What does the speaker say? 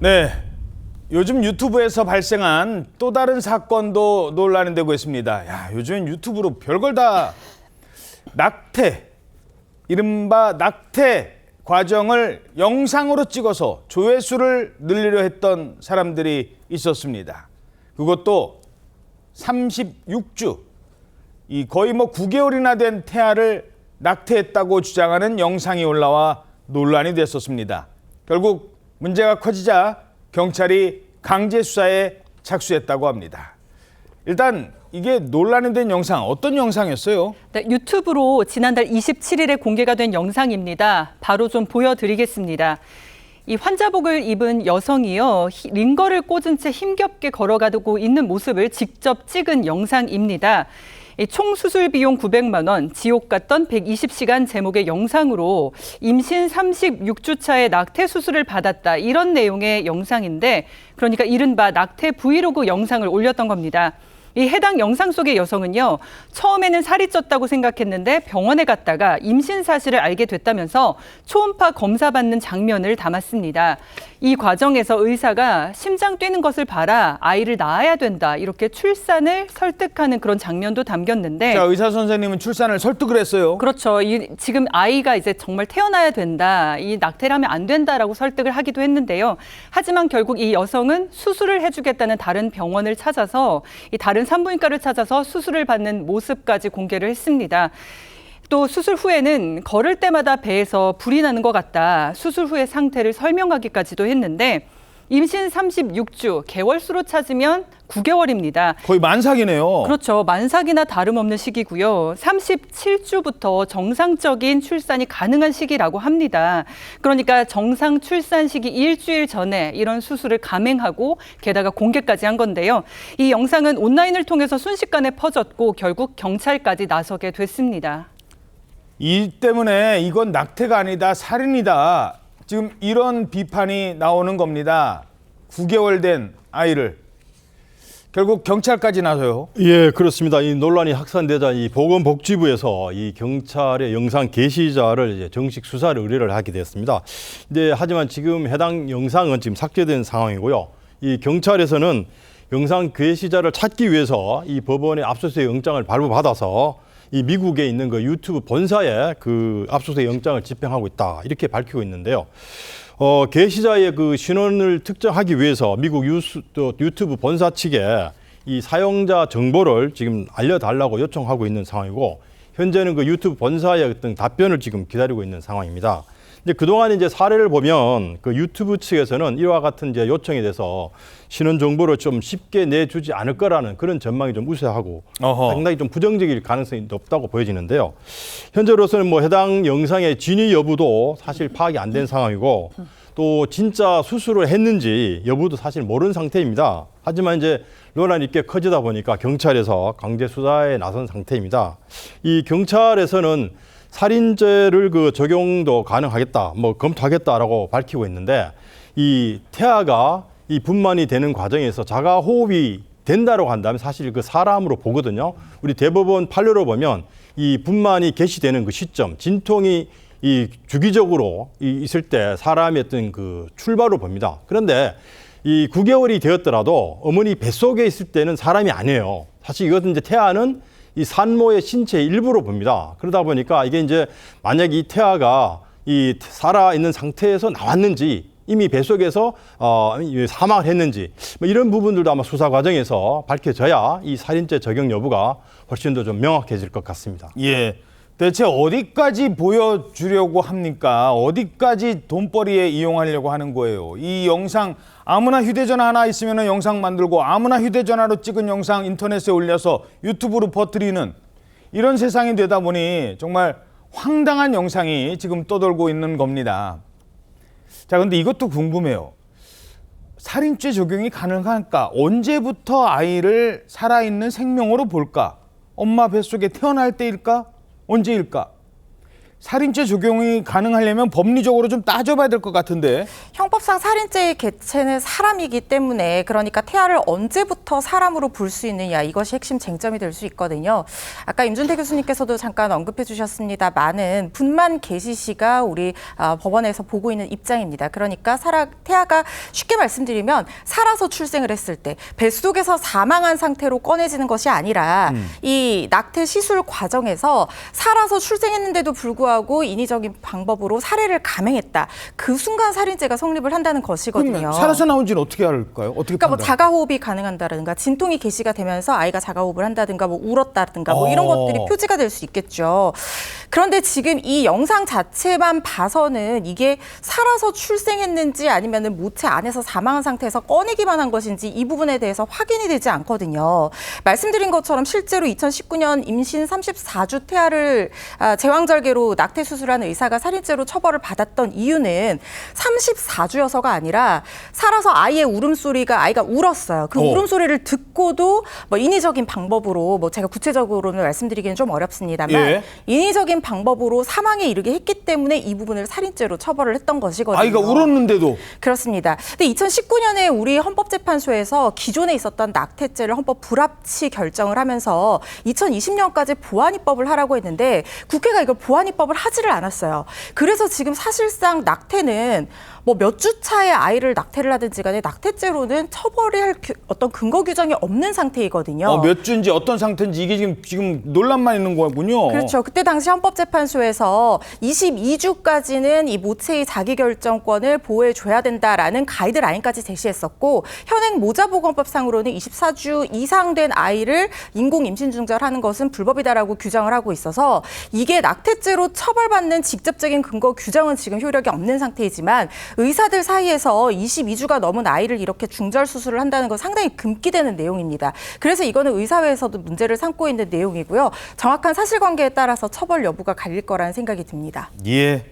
네, 요즘 유튜브에서 발생한 또 다른 사건도 논란이 되고 있습니다. 야, 요즘엔 유튜브로 별걸 다 낙태, 이른바 낙태 과정을 영상으로 찍어서 조회수를 늘리려 했던 사람들이 있었습니다. 그것도 36주, 거의 9개월이나 된 태아를 낙태했다고 주장하는 영상이 올라와 논란이 됐었습니다. 결국 문제가 커지자 경찰이 강제 수사에 착수했다고 합니다. 일단 이게 논란이 된 영상, 어떤 영상이었어요? 네, 유튜브로 지난달 27일에 공개가 된 영상입니다. 바로 좀 보여드리겠습니다. 이 환자복을 입은 여성이요, 링거를 꽂은 채 힘겹게 걸어가고 있는 모습을 직접 찍은 영상입니다. 총 수술 비용 900만 원, 지옥 같던 120시간 제목의 영상으로 임신 36주 차에 낙태 수술을 받았다, 이런 내용의 영상인데, 그러니까 이른바 낙태 브이로그 영상을 올렸던 겁니다. 이 해당 영상 속의 여성은요, 처음에는 살이 쪘다고 생각했는데 병원에 갔다가 임신 사실을 알게 됐다면서 초음파 검사 받는 장면을 담았습니다. 이 과정에서 의사가 심장 뛰는 것을 봐라, 아이를 낳아야 된다, 이렇게 출산을 설득하는 그런 장면도 담겼는데, 자, 의사 선생님은 출산을 설득을 했어요. 그렇죠. 지금 아이가 이제 정말 태어나야 된다, 이 낙태를 하면 안 된다라고 설득을 하기도 했는데요. 하지만 결국 이 여성은 수술을 해주겠다는 다른 병원을 찾아서, 이 다른 산부인과를 찾아서 수술을 받는 모습까지 공개를 했습니다. 또 수술 후에는 걸을 때마다 배에서 불이 나는 것 같다, 수술 후의 상태를 설명하기까지도 했는데, 임신 36주, 개월수로 찾으면 9개월입니다. 거의 만삭이네요. 그렇죠. 만삭이나 다름없는 시기고요. 37주부터 정상적인 출산이 가능한 시기라고 합니다. 그러니까 정상 출산 시기 일주일 전에 이런 수술을 감행하고 게다가 공개까지 한 건데요. 이 영상은 온라인을 통해서 순식간에 퍼졌고 결국 경찰까지 나서게 됐습니다. 이 때문에 이건 낙태가 아니다, 살인이다, 지금 이런 비판이 나오는 겁니다. 9개월 된 아이를. 결국 경찰까지 나서요. 예, 그렇습니다. 이 논란이 확산되자 이 보건복지부에서 이 경찰의 영상 게시자를 이제 정식 수사를 의뢰를 하게 됐습니다. 하지만 지금 해당 영상은 지금 삭제된 상황이고요. 이 경찰에서는 영상 게시자를 찾기 위해서 이 법원의 압수수색 영장을 발부받아서 이 미국에 있는 그 유튜브 본사에 그 압수수색 영장을 집행하고 있다, 이렇게 밝히고 있는데요. 게시자의 그 신원을 특정하기 위해서 미국 유튜브 본사 측에 이 사용자 정보를 지금 알려달라고 요청하고 있는 상황이고, 현재는 그 유튜브 본사의 어떤 답변을 지금 기다리고 있는 상황입니다. 이제 그동안 이제 사례를 보면 그 유튜브 측에서는 이와 같은 이제 요청에 대해서 신원 정보를 좀 쉽게 내주지 않을 거라는 그런 전망이 좀 우세하고, 상당히 좀 부정적일 가능성이 높다고 보여지는데요. 현재로서는 해당 영상의 진위 여부도 사실 파악이 안 된 상황이고, 또 진짜 수술을 했는지 여부도 사실 모르는 상태입니다. 하지만 이제 논란이 꽤 커지다 보니까 경찰에서 강제 수사에 나선 상태입니다. 이 경찰에서는 살인죄를 그 적용도 가능하겠다, 검토하겠다라고 밝히고 있는데, 이 태아가 이 분만이 되는 과정에서 자가 호흡이 된다고 한다면 사실 그 사람으로 보거든요. 우리 대법원 판례로 보면 이 분만이 개시되는 그 시점, 진통이 이 주기적으로 있을 때 사람의 어떤 그 출발로 봅니다. 그런데 이 9개월이 되었더라도 어머니 뱃속에 있을 때는 사람이 아니에요. 사실 이것은 이제 태아는 이 산모의 신체의 일부로 봅니다. 그러다 보니까 이게 이제 만약 이 태아가 이 살아있는 상태에서 나왔는지, 이미 뱃속에서 사망을 했는지, 이런 부분들도 아마 수사 과정에서 밝혀져야 이 살인죄 적용 여부가 훨씬 더 좀 명확해질 것 같습니다. 예. 대체 어디까지 보여주려고 합니까? 어디까지 돈벌이에 이용하려고 하는 거예요? 이 영상, 아무나 휴대전화 하나 있으면 영상 만들고 아무나 휴대전화로 찍은 영상 인터넷에 올려서 유튜브로 퍼뜨리는 이런 세상이 되다 보니 정말 황당한 영상이 지금 떠돌고 있는 겁니다. 자, 근데 이것도 궁금해요. 살인죄 적용이 가능할까? 언제부터 아이를 살아있는 생명으로 볼까? 엄마 뱃속에 태어날 때일까? 언제일까? 살인죄 적용이 가능하려면 법리적으로 좀 따져봐야 될 것 같은데. 형법상 살인죄의 개체는 사람이기 때문에 그러니까 태아를 언제부터 사람으로 볼 수 있느냐 이것이 핵심 쟁점이 될 수 있거든요. 아까 임준태 교수님께서도 잠깐 언급해 주셨습니다만은 분만 개시 시가 우리 법원에서 보고 있는 입장입니다. 그러니까 태아가 쉽게 말씀드리면 살아서 출생을 했을 때 뱃속에서 사망한 상태로 꺼내지는 것이 아니라 이 낙태 시술 과정에서 살아서 출생했는데도 불구하고 인위적인 방법으로 살해를 감행했다. 그 순간 살인죄가 성립을 한다는 것이거든요. 그러면 살아서 나온지는 어떻게 알까요? 어떻게 그러니까 뭐 판단? 자가호흡이 가능한다든가 진통이 개시가 되면서 아이가 자가호흡을 한다든가 뭐 울었다든가 뭐 이런 것들이 표지가 될 수 있겠죠. 그런데 지금 이 영상 자체만 봐서는 이게 살아서 출생했는지 아니면은 모체 안에서 사망한 상태에서 꺼내기만 한 것인지 이 부분에 대해서 확인이 되지 않거든요. 말씀드린 것처럼 실제로 2019년 임신 34주 태아를 제왕절개로 낙태 수술한 의사가 살인죄로 처벌을 받았던 이유는 34주여서가 아니라 살아서 아이의 울음소리가 아이가 울었어요. 그 울음소리를 듣고도 뭐 인위적인 방법으로 뭐 제가 구체적으로는 말씀드리기는 좀 어렵습니다만 예. 인위적인 방법으로 사망에 이르게 했기 때문에 이 부분을 살인죄로 처벌을 했던 것이거든요. 아이가 울었는데도. 그렇습니다. 근데 2019년에 우리 헌법재판소에서 기존에 있었던 낙태죄를 헌법 불합치 결정을 하면서 2020년까지 보완입법을 하라고 했는데 국회가 이걸 보완입법을 하지를 않았어요. 그래서 지금 사실상 낙태는 뭐 몇 주 차에 아이를 낙태를 하든지 간에 낙태죄로는 처벌할 어떤 근거 규정이 없는 상태이거든요. 몇 주인지 어떤 상태인지 이게 지금 논란만 있는 거군요. 그렇죠. 그때 당시 헌법재판소에서 22주까지는 이 모체의 자기결정권을 보호해줘야 된다라는 가이드라인까지 제시했었고 현행 모자보건법상으로는 24주 이상 된 아이를 인공 임신 중절하는 것은 불법이다라고 규정을 하고 있어서 이게 낙태죄로 처벌받는 직접적인 근거 규정은 지금 효력이 없는 상태이지만 의사들 사이에서 22주가 넘은 아이를 이렇게 중절 수술을 한다는 건 상당히 금기되는 내용입니다. 그래서 이거는 의사회에서도 문제를 삼고 있는 내용이고요. 정확한 사실관계에 따라서 처벌 여부가 갈릴 거라는 생각이 듭니다. 예.